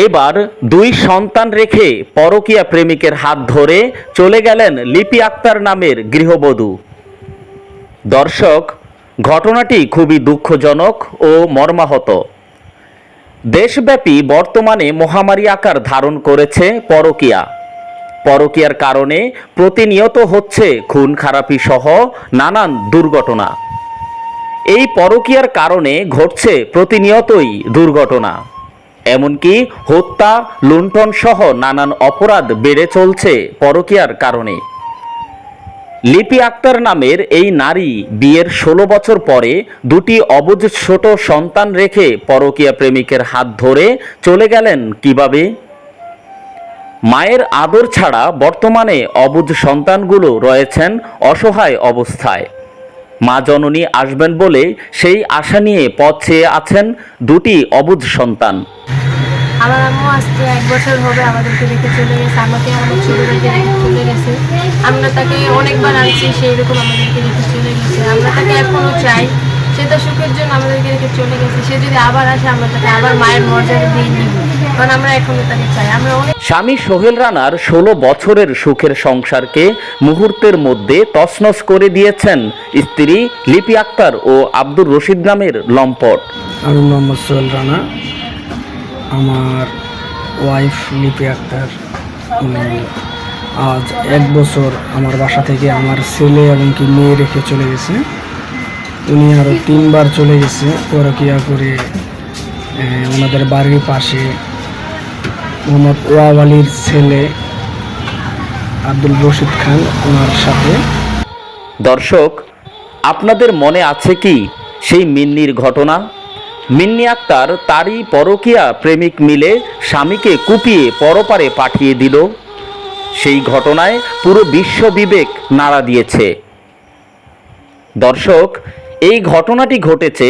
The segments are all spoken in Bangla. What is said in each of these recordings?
এবার দুই সন্তান রেখে পরকীয়া প্রেমিকের হাত ধরে চলে গেলেন লিপি আক্তার নামের গৃহবধূ। দর্শক, ঘটনাটি খুবই দুঃখজনক ও মর্মাহত। দেশব্যাপী বর্তমানে মহামারী আকার ধারণ করেছে পরকীয়া। পরকীয়ার কারণে প্রতিনিয়ত হচ্ছে খুন খারাপি সহ নানান দুর্ঘটনা। এই পরকীয়ার কারণে ঘটছে প্রতিনিয়তই দুর্ঘটনা, এমনকি হত্যা, লুণ্ঠন সহ নানান অপরাধ বেড়ে চলছে পরকীয়ার কারণে। লিপি আক্তার নামের এই নারী বিয়ের ১৬ বছর পরে দুটি অবুঝ ছোট সন্তান রেখে পরকীয়া প্রেমিকের হাত ধরে চলে গেলেন কিভাবে? মায়ের আদর ছাড়া বর্তমানে অবুঝ সন্তানগুলো রয়েছেন অসহায় অবস্থায়। মা জননী আসবেন বলে সেই আশা নিয়ে পথ চেয়ে আছেন দুটি অবুঝ সন্তান। আমার আম্মু আজকে 1 বছর হবে আমাদেরকে রেখে চলে গেছে। আমাকে আমাদের ছোটদেরকে রেখে চলে গেছে। আমরা তাকে অনেকবার আনছি, সেই রকম আমাদেরকে রেখে চলে গেছে। আমরা তাকে এখনো চাই, সে তার সুখের জন্য আমাদেরকে রেখে চলে গেছে। সে যদি আবার আসে আমরা তাকে আবার মায়ের মর্যাদা দিয়ে নিব, কারণ আমরা এখনো তাকে চাই। আমরা অনেক স্বামী সোহেল রানার ১৬ বছরের সুখের সংসারকে মুহূর্তের মধ্যে তছনছ করে দিয়েছেন স্ত্রী লিপি আক্তার ও আব্দুর রশিদ নামের লম্পট। আমি মোহাম্মদ সোহেল রানা। আমার ওয়াইফ লিপি আক্তার আজ 1 বছর আমার বাসা থেকে আমার ছেলে এবং কি মেয়ে রেখে চলে গেছে। উনি আরও 3বার চলে গেছে পরকীয়া করে। ওনাদের বাড়ির পাশে মোহাম্মদ ওয়াব আলীর ছেলে আব্দুল রশিদ খান ওনার সাথে। দর্শক, আপনাদের মনে আছে কি সেই মিন্নির ঘটনা? মিন্নি আক্তার তারই পরকীয়া প্রেমিক মিলে স্বামীকে কুপিয়ে পরপারে পাঠিয়ে দিল। সেই ঘটনায় পুরো বিশ্ব বিবেক নাড়া দিয়েছে। দর্শক, এই ঘটনাটি ঘটেছে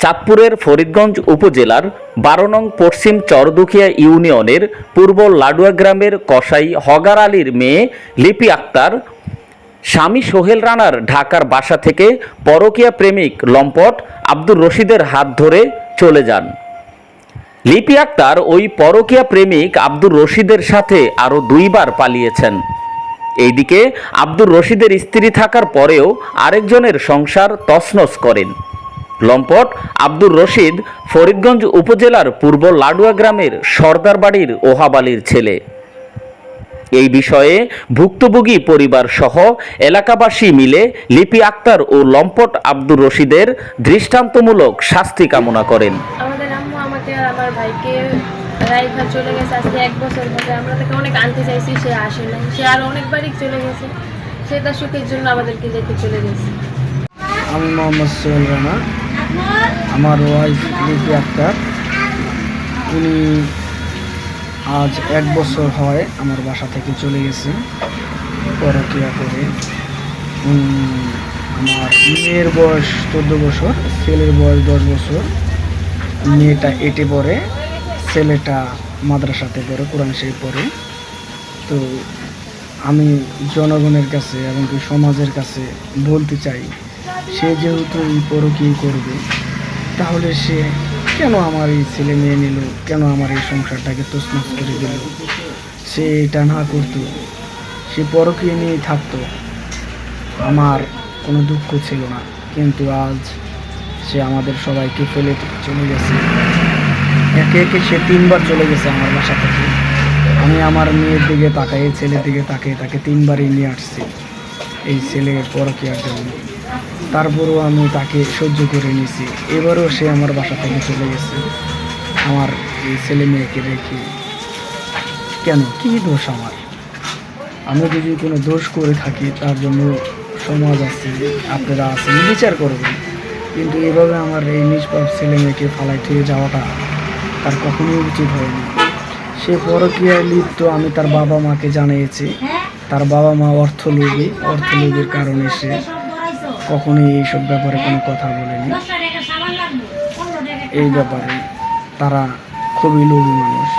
চাঁদপুরের ফরিদগঞ্জ উপজেলার 12 নং পশ্চিম চরদুখিয়া ইউনিয়নের পূর্ব লাডুয়া গ্রামের কসাই হগার আলীর মেয়ে লিপি আক্তার স্বামী সোহেল রানার ঢাকার বাসা থেকে পরকীয়া প্রেমিক লম্পট আব্দুর রশিদের হাত ধরে চলে যান। লিপি আক্তার ওই পরকীয়া প্রেমিক আব্দুর রশিদের সাথে আরও 2বার পালিয়েছেন। এইদিকে আব্দুর রশিদের স্ত্রী থাকার পরেও আরেকজনের সংসার তছনছ করেন। লম্পট আব্দুর রশিদ ফরিদগঞ্জ উপজেলার পূর্ব লাডুয়া গ্রামের সর্দার বাড়ির ওহাব আলীর ছেলে। এই বিষয়ে ভুক্তভোগী পরিবার সহ এলাকাবাসী মিলে লিপি আক্তার ও লম্পট আব্দুর রশিদের দৃষ্টান্তমূলক শাস্তি কামনা করেন। আমাদের আম্মু আমাকে আর আমার ভাইকে রাইখা চলে গেছে আজকে 1 বছর হবে। আমরা তাকে অনেক আনতে চাইছি, সে আসে নাই। সে আরো অনেকবারই চলে গেছে। সে তার সুখের জন্য আমাদেরকে রেখে চলে গেছে। আমি মোহাম্মদ সোহেল রানা। আমার ওয়াইফ লিপি আক্তার, উনি আজ 1 বছর হয় আমার বাসা থেকে চলে গেছে পরকীয়া করে। আমার মেয়ের বয়স 14 বছর, ছেলের বয়স 10 বছর। মেয়েটা 8-এ পড়ে, ছেলেটা মাদ্রাসাতে পড়ে, কোরআন শরীফ পড়ে। তো আমি জনগণের কাছে এবং কি সমাজের কাছে বলতে চাই, সে যেহেতু এই পরকীয়া করবে, তাহলে সে কেন আমার এই ছেলে মেয়ে নিল, কেন আমার এই সংসারটাকে তছনছ করে দিল? সে এটা না করতো, সে পরকীয়া নিয়েই থাকতো, আমার কোনো দুঃখ ছিল না। কিন্তু আজ সে আমাদের সবাইকে ফেলে চলে গেছে। একে একে সে 3বার চলে গেছে আমার বাসা থেকে। আমি আমার মেয়ের দিকে তাকাই, ছেলের দিকে তাকিয়ে তাকে 3বারই নিয়ে আসছি এই ছেলে পরকীয়ার জন্য। তারপরও আমি তাকে সহ্য করে নিয়েছি। এবারও সে আমার বাসা থেকে চলে গেছে আমার এই ছেলে মেয়েকে রেখে। কেন, কী দোষ আমার? আমি যদি কোনো দোষ করে থাকি তার জন্য সমাজ আছে, আপনারা আছেন, বিচার করবেন। কিন্তু এভাবে আমার এই নিষ্পাপ ছেলে মেয়েকে ফালাই থুয়ে যাওয়াটা তার কখনোই উচিত হয়নি। সে পরকীয়ায় লিপ্ত, আমি তার বাবা মাকে জানিয়েছি। তার বাবা মা অর্থলোভীর কারণে সে কখনোই এইসব ব্যাপারে কোনো কথা বলেনি। এই ব্যাপারে তারা খুবই লোভী মানুষ।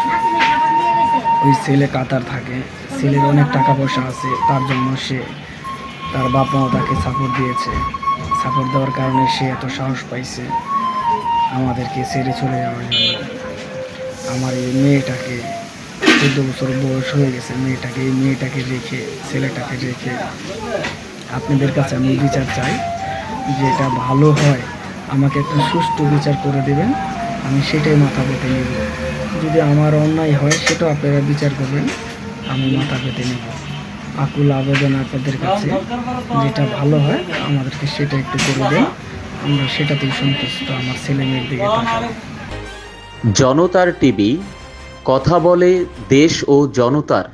ওই ছেলে কাতার থাকে, ছেলের অনেক টাকা পয়সা আছে, তার জন্য সে তার বাবা মাও তাকে সাপোর্ট দিয়েছে। সাপোর্ট দেওয়ার কারণে সে এত সাহস পাইছে আমাদেরকে ছেড়ে চলে যাওয়ার জন্য। আমার এই মেয়েটাকে 14 বছর বয়স হয়ে গেছে, এই মেয়েটাকে রেখে, ছেলেটাকে রেখে আপনাদের কাছে আমি বিচার চাই। যেটা ভালো হয় আমাকে একটা সুষ্ঠু বিচার করে দেবেন, আমি সেটাই মাথা পেতে নেব। যদি আমার অন্যায় হয় সেটাও আপনারা বিচার করবেন, আমি মাথা পেতে নেব। আকুল আবেদন আপনাদের কাছে, যেটা ভালো হয় আমাদেরকে সেটা একটু করে দেন, আমরা সেটাতেই সন্তুষ্ট। আমার ছেলে মেয়ের দিকে তাকান। জনতার টিভি, কথা বলে দেশ ও জনতার।